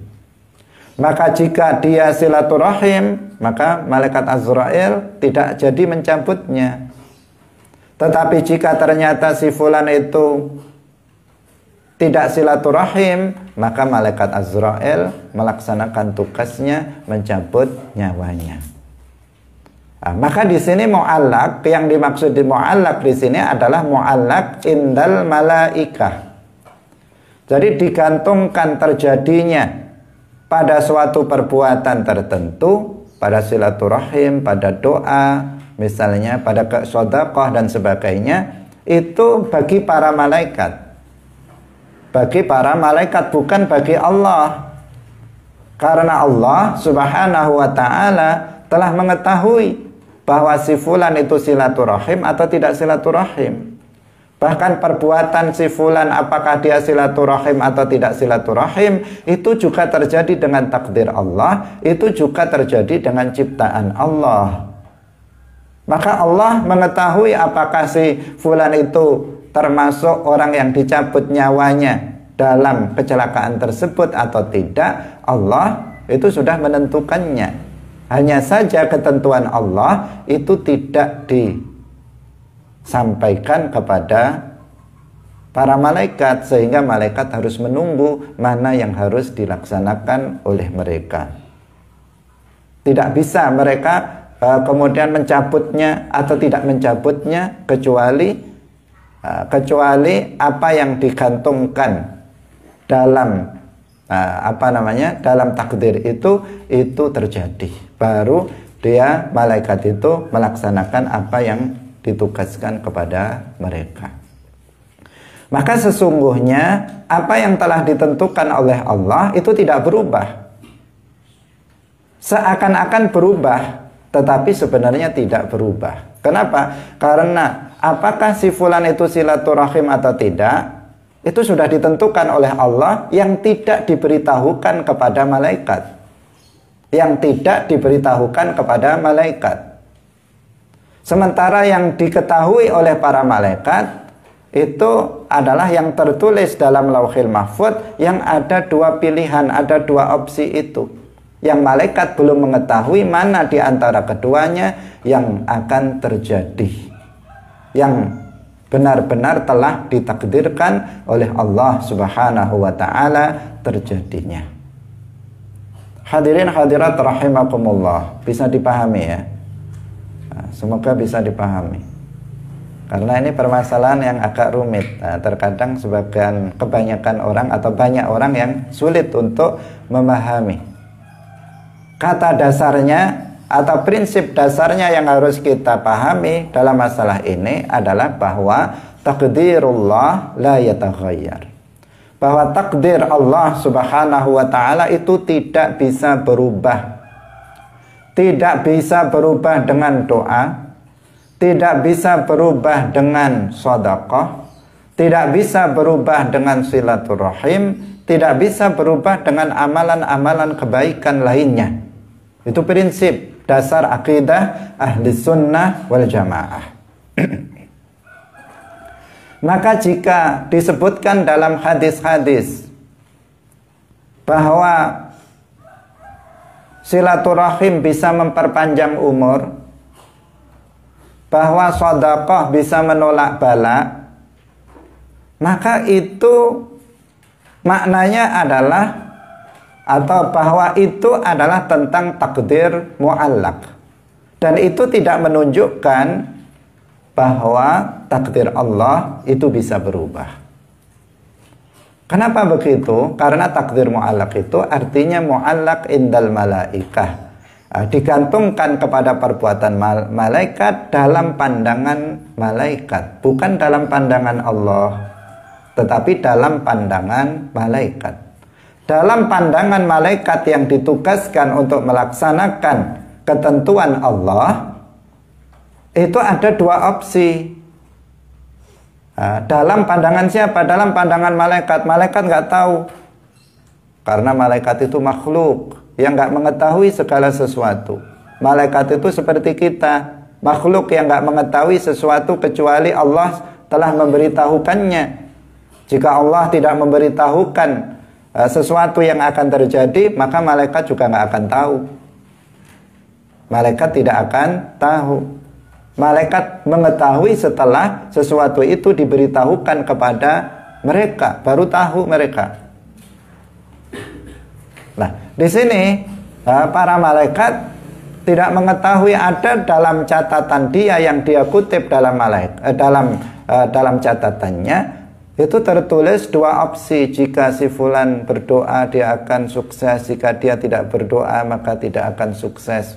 Speaker 1: Maka jika dia silaturahim, maka malaikat Azrail tidak jadi mencabutnya. Tetapi jika ternyata si fulan itu tidak silaturahim, maka malaikat Azrail melaksanakan tugasnya mencabut nyawanya. Maka di sini mu'allaq, yang dimaksud di mu'allaq di sini adalah mu'allaq indal malaikah. Jadi digantungkan terjadinya pada suatu perbuatan tertentu, pada silaturahim, pada doa, misalnya pada sedekah dan sebagainya, itu bagi para malaikat. Bagi para malaikat, bukan bagi Allah. Karena Allah Subhanahu wa ta'ala telah mengetahui bahwa si fulan itu silaturahim atau tidak silaturahim. Bahkan perbuatan si fulan, apakah dia silaturahim atau tidak silaturahim, itu juga terjadi dengan takdir Allah, itu juga terjadi dengan ciptaan Allah. Maka Allah mengetahui apakah si fulan itu termasuk orang yang dicabut nyawanya dalam kecelakaan tersebut atau tidak. Allah itu sudah menentukannya. Hanya saja ketentuan Allah itu tidak disampaikan kepada para malaikat, sehingga malaikat harus menunggu mana yang harus dilaksanakan oleh mereka. Tidak bisa mereka kemudian mencabutnya atau tidak mencabutnya kecuali apa yang digantungkan dalam dalam takdir itu terjadi. Baru dia malaikat itu melaksanakan apa yang ditugaskan kepada mereka. Maka sesungguhnya apa yang telah ditentukan oleh Allah itu tidak berubah. Seakan-akan berubah, tetapi sebenarnya tidak berubah. Kenapa? Karena apakah si fulan itu silaturahim atau tidak, itu sudah ditentukan oleh Allah yang tidak diberitahukan kepada malaikat. Yang tidak diberitahukan kepada malaikat. Sementara yang diketahui oleh para malaikat itu adalah yang tertulis dalam Lauhil Mahfuz, yang ada dua pilihan, ada dua opsi itu. Yang malaikat belum mengetahui mana di antara keduanya yang akan terjadi. Yang benar-benar telah ditakdirkan oleh Allah Subhanahu wa ta'ala terjadinya. Hadirin hadirat rahimakumullah, bisa dipahami ya? Semoga bisa dipahami. Karena ini permasalahan yang agak rumit. Terkadang kebanyakan orang atau banyak orang yang sulit untuk memahami. Kata dasarnya atau prinsip dasarnya yang harus kita pahami dalam masalah ini adalah bahwa takdirullah la yataghayyar. Bahwa takdir Allah Subhanahu wa ta'ala itu tidak bisa berubah. Tidak bisa berubah dengan doa, tidak bisa berubah dengan sedekah, tidak bisa berubah dengan silaturahim, tidak bisa berubah dengan amalan-amalan kebaikan lainnya. Itu prinsip dasar akidah ahli sunnah wal jamaah. Maka jika disebutkan dalam hadis-hadis bahwa silaturahim bisa memperpanjang umur, bahwa sedekah bisa menolak bala, maka itu maknanya adalah, atau bahwa itu adalah tentang takdir mu'allaq. Dan itu tidak menunjukkan bahwa takdir Allah itu bisa berubah. Kenapa begitu? Karena takdir mu'allaq itu artinya mu'allaq indal malaikah, digantungkan kepada perbuatan malaikat dalam pandangan malaikat, bukan dalam pandangan Allah, tetapi dalam pandangan malaikat. Dalam pandangan malaikat yang ditugaskan untuk melaksanakan ketentuan Allah, itu ada dua opsi. Dalam pandangan siapa? Dalam pandangan malaikat. Malaikat nggak tahu, karena malaikat itu makhluk yang nggak mengetahui segala sesuatu. Malaikat itu seperti kita, makhluk yang nggak mengetahui sesuatu kecuali Allah telah memberitahukannya. Jika Allah tidak memberitahukan sesuatu yang akan terjadi, maka malaikat juga nggak akan tahu. Malaikat tidak akan tahu. Malaikat mengetahui setelah sesuatu itu diberitahukan kepada mereka, baru tahu mereka. Nah, di sini para malaikat tidak mengetahui ada dalam catatan dia yang dia kutip dalam dalam catatannya itu tertulis dua opsi. Jika si fulan berdoa dia akan sukses, jika dia tidak berdoa maka tidak akan sukses.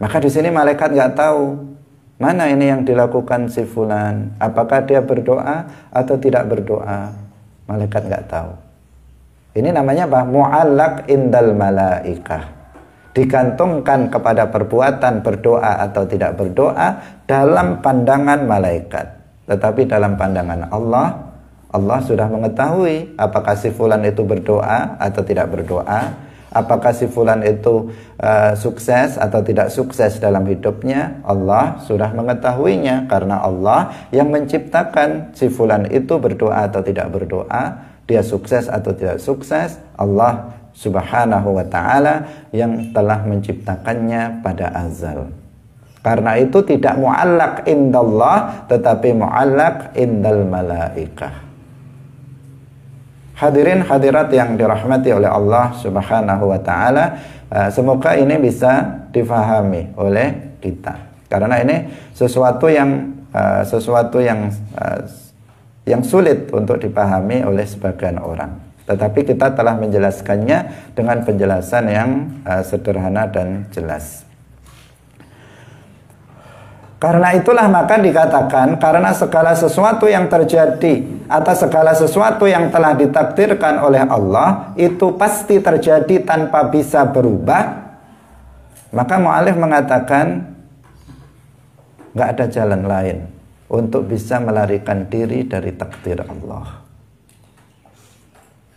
Speaker 1: Maka di sini malaikat nggak tahu mana ini yang dilakukan si fulan, apakah dia berdoa atau tidak berdoa. Malaikat nggak tahu. Ini namanya apa? Mu'allaq indal malaikah. Digantungkan kepada perbuatan berdoa atau tidak berdoa dalam pandangan malaikat. Tetapi dalam pandangan Allah, Allah sudah mengetahui apakah si fulan itu berdoa atau tidak berdoa, apakah si fulan itu sukses atau tidak sukses dalam hidupnya. Allah sudah mengetahuinya karena Allah yang menciptakan si fulan itu berdoa atau tidak berdoa, dia sukses atau tidak sukses. Allah Subhanahu wa ta'ala yang telah menciptakannya pada azal. Karena itu tidak mu'allaq indallah, tetapi mu'allaq indal malaikah. Hadirin hadirat yang dirahmati oleh Allah Subhanahu wa ta'ala, semoga ini bisa difahami oleh kita. Karena ini sesuatu yang sulit untuk dipahami oleh sebagian orang. Tetapi kita telah menjelaskannya dengan penjelasan yang sederhana dan jelas. Karena itulah maka dikatakan, karena segala sesuatu yang terjadi atau segala sesuatu yang telah ditakdirkan oleh Allah itu pasti terjadi tanpa bisa berubah, maka mu'alif mengatakan nggak ada jalan lain untuk bisa melarikan diri dari takdir Allah.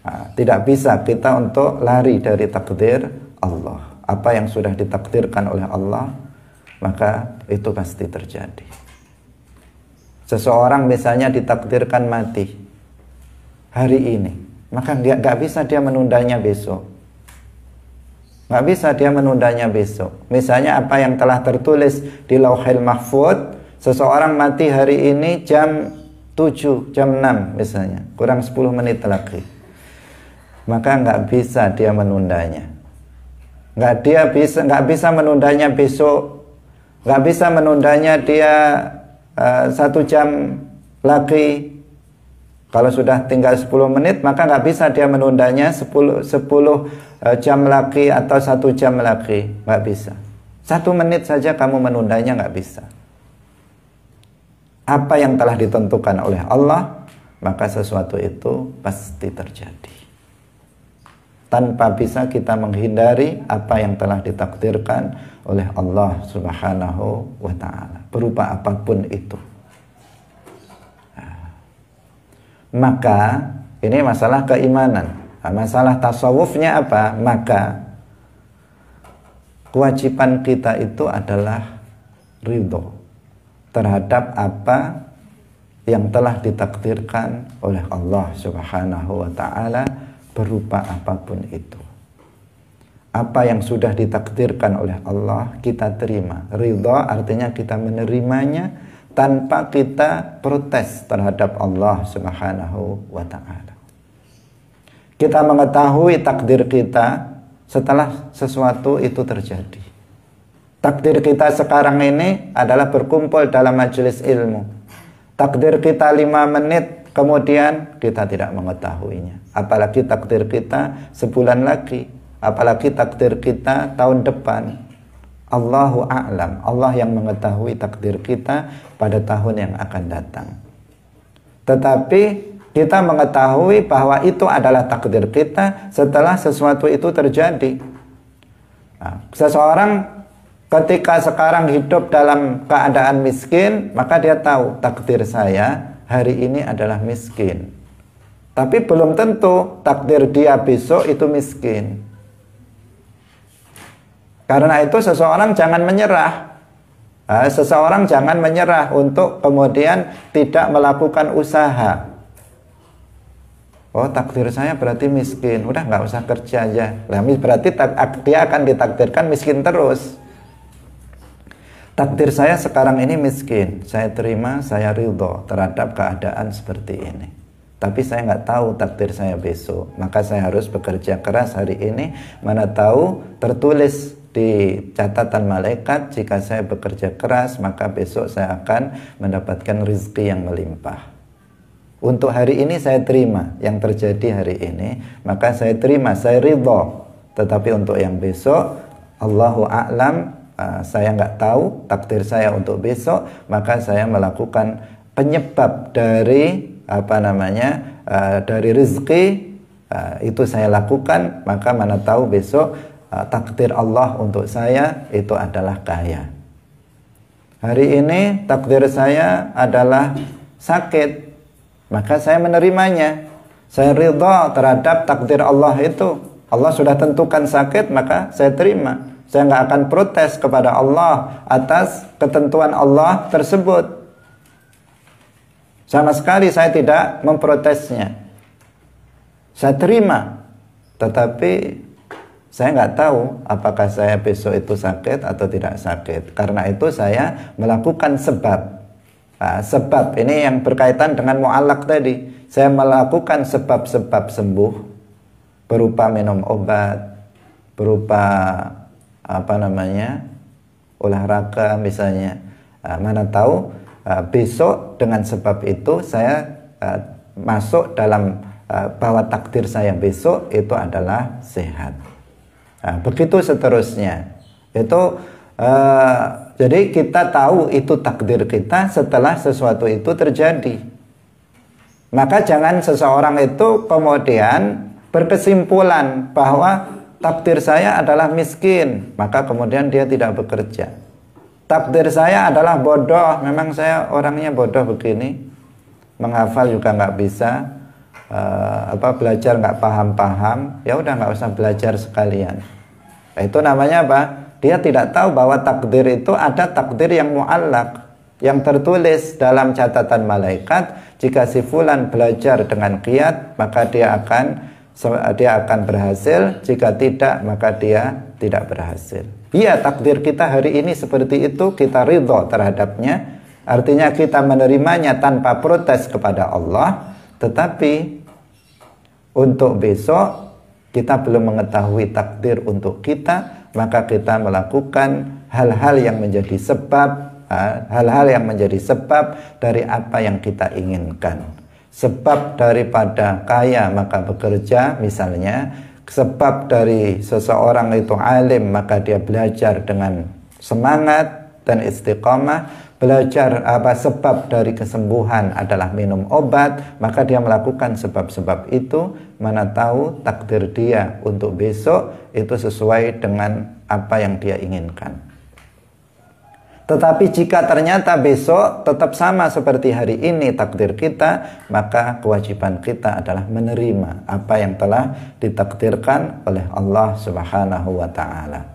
Speaker 1: Tidak bisa kita untuk lari dari takdir Allah. Apa yang sudah ditakdirkan oleh Allah, maka itu pasti terjadi. Seseorang misalnya ditakdirkan mati hari ini, maka nggak bisa dia menundanya besok. Nggak bisa dia menundanya besok. Misalnya apa yang telah tertulis di Lauhil Mahfuz, seseorang mati hari ini jam 7, jam 6 misalnya, kurang 10 menit lagi. Maka nggak bisa dia menundanya. Nggak bisa menundanya besok. Nggak bisa menundanya dia 1 jam lagi. Kalau sudah tinggal 10 menit, maka nggak bisa dia menundanya 10 jam lagi atau 1 jam lagi. Nggak bisa. 1 menit saja kamu menundanya nggak bisa. Apa yang telah ditentukan oleh Allah, maka sesuatu itu pasti terjadi. Tanpa bisa kita menghindari apa yang telah ditakdirkan oleh Allah Subhanahu wa ta'ala, berupa apapun itu. Maka ini masalah keimanan. Masalah tasawufnya apa? Maka kewajiban kita itu adalah ridho terhadap apa yang telah ditakdirkan oleh Allah Subhanahu wa ta'ala, berupa apapun itu. Apa yang sudah ditakdirkan oleh Allah kita terima. Ridha artinya kita menerimanya tanpa kita protes terhadap Allah Subhanahu wa ta'ala. Kita mengetahui takdir kita setelah sesuatu itu terjadi. Takdir kita sekarang ini adalah berkumpul dalam majelis ilmu. Takdir kita 5 menit kemudian kita tidak mengetahuinya. Apalagi takdir kita sebulan lagi, apalagi takdir kita tahun depan. Allahu a'lam. Allah yang mengetahui takdir kita pada tahun yang akan datang. Tetapi kita mengetahui bahwa itu adalah takdir kita setelah sesuatu itu terjadi. Nah, seseorang ketika sekarang hidup dalam keadaan miskin, maka dia tahu takdir saya hari ini adalah miskin. Tapi belum tentu takdir dia besok itu miskin. Karena itu seseorang jangan menyerah. Seseorang jangan menyerah untuk kemudian tidak melakukan usaha. Oh, takdir saya berarti miskin, udah nggak usah kerja aja. Lah, berarti dia akan ditakdirkan miskin terus. Takdir saya sekarang ini miskin, saya terima, saya ridho terhadap keadaan seperti ini. Tapi saya nggak tahu takdir saya besok, maka saya harus bekerja keras hari ini. Mana tahu tertulis di catatan malaikat, jika saya bekerja keras maka besok saya akan mendapatkan rezeki yang melimpah. Untuk hari ini saya terima yang terjadi hari ini, maka saya terima, saya ridho. Tetapi untuk yang besok, Allahu a'lam, saya nggak tahu takdir saya untuk besok, maka saya melakukan penyebab dari dari rezeki, itu saya lakukan, maka mana tahu besok takdir Allah untuk saya itu adalah kaya. Hari ini takdir saya adalah sakit, maka saya menerimanya. Saya ridha terhadap takdir Allah itu. Allah sudah tentukan sakit, maka saya terima. Saya nggak akan protes kepada Allah atas ketentuan Allah tersebut. Sama sekali saya tidak memprotesnya. Saya terima. Tetapi saya nggak tahu apakah saya besok itu sakit atau tidak sakit. Karena itu saya melakukan sebab. Sebab ini yang berkaitan dengan mu'allaq tadi. Saya melakukan sebab-sebab sembuh berupa minum obat, berupa olahraga misalnya. Mana tahu besok dengan sebab itu saya masuk dalam bahwa takdir saya besok itu adalah sehat. Begitu seterusnya. Itu jadi kita tahu itu takdir kita setelah sesuatu itu terjadi. Maka jangan seseorang itu kemudian berkesimpulan bahwa takdir saya adalah miskin, maka kemudian dia tidak bekerja. Takdir saya adalah bodoh, memang saya orangnya bodoh begini, menghafal juga nggak bisa, belajar nggak paham-paham, ya udah nggak usah belajar sekalian. Nah, itu namanya apa? Dia tidak tahu bahwa takdir itu ada takdir yang mu'allaq, yang tertulis dalam catatan malaikat. Jika si fulan belajar dengan giat, maka dia akan berhasil. Jika tidak, maka dia tidak berhasil. Iya, takdir kita hari ini seperti itu, kita ridho terhadapnya. Artinya kita menerimanya tanpa protes kepada Allah. Tetapi untuk besok kita belum mengetahui takdir untuk kita, maka kita melakukan hal-hal yang menjadi sebab dari apa yang kita inginkan. Sebab daripada kaya maka bekerja misalnya. Sebab dari seseorang itu alim maka dia belajar dengan semangat dan istiqamah. Sebab dari kesembuhan adalah minum obat, maka dia melakukan sebab-sebab itu. Mana tahu takdir dia untuk besok itu sesuai dengan apa yang dia inginkan. Tetapi jika ternyata besok tetap sama seperti hari ini takdir kita, maka kewajiban kita adalah menerima apa yang telah ditakdirkan oleh Allah Subhanahu wa ta'ala.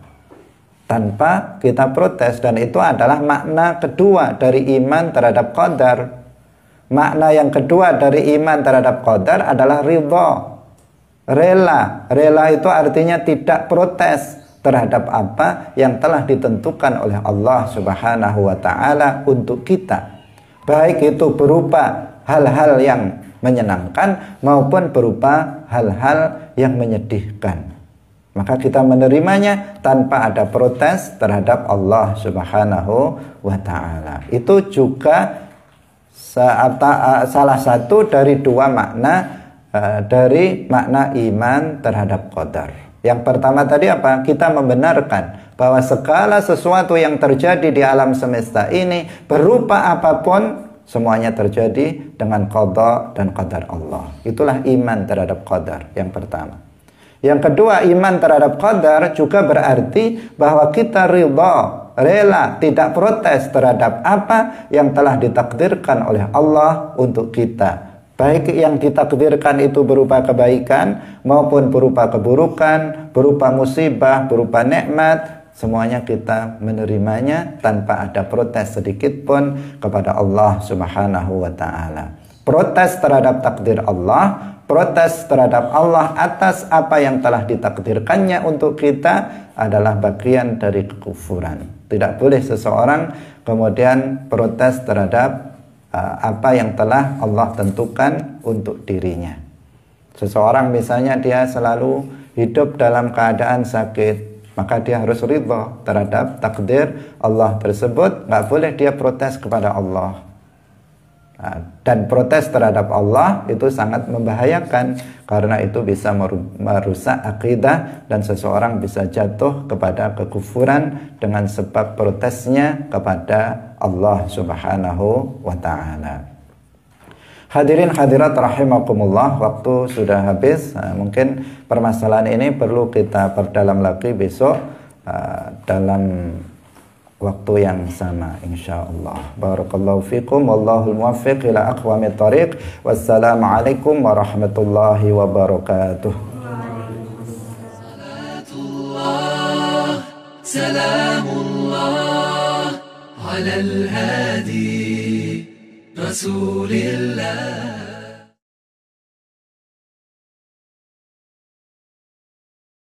Speaker 1: Tanpa kita protes, dan itu adalah makna kedua dari iman terhadap qadar. Makna yang kedua dari iman terhadap qadar adalah ridha. Rela itu artinya tidak protes terhadap apa yang telah ditentukan oleh Allah Subhanahu wa ta'ala untuk kita. Baik itu berupa hal-hal yang menyenangkan maupun berupa hal-hal yang menyedihkan. Maka kita menerimanya tanpa ada protes terhadap Allah Subhanahu wa ta'ala. Itu juga salah satu dari dua makna dari makna iman terhadap qadar. Yang pertama tadi apa? Kita membenarkan bahwa segala sesuatu yang terjadi di alam semesta ini berupa apapun semuanya terjadi dengan qada dan qadar Allah. Itulah iman terhadap qadar yang pertama. Yang kedua, iman terhadap qadar juga berarti bahwa kita ridha, rela, tidak protes terhadap apa yang telah ditakdirkan oleh Allah untuk kita. Baik yang ditakdirkan itu berupa kebaikan maupun berupa keburukan, berupa musibah, berupa nikmat, semuanya kita menerimanya tanpa ada protes sedikit pun kepada Allah Subhanahu wa ta'ala. Protes terhadap takdir Allah, protes terhadap Allah atas apa yang telah ditakdirkannya untuk kita adalah bagian dari kekufuran. Tidak boleh seseorang kemudian protes terhadap apa yang telah Allah tentukan untuk dirinya. Seseorang misalnya dia selalu hidup dalam keadaan sakit, maka dia harus ridha terhadap takdir Allah tersebut. Nggak boleh dia protes kepada Allah. Dan protes terhadap Allah itu sangat membahayakan, karena itu bisa merusak akidah dan seseorang bisa jatuh kepada kekufuran dengan sebab protesnya kepada Allah Subhanahu wa ta'ala. Hadirin hadirat rahimakumullah, waktu sudah habis. Mungkin permasalahan ini perlu kita perdalam lagi besok dalam waktu yang sama insyaallah. Barakallahu fikum wallahul muwaffiq ila aqwamit thariq. Wassalamualaikum warahmatullahi wabarakatuh. Salamullah ala al-hadi Rasulillah.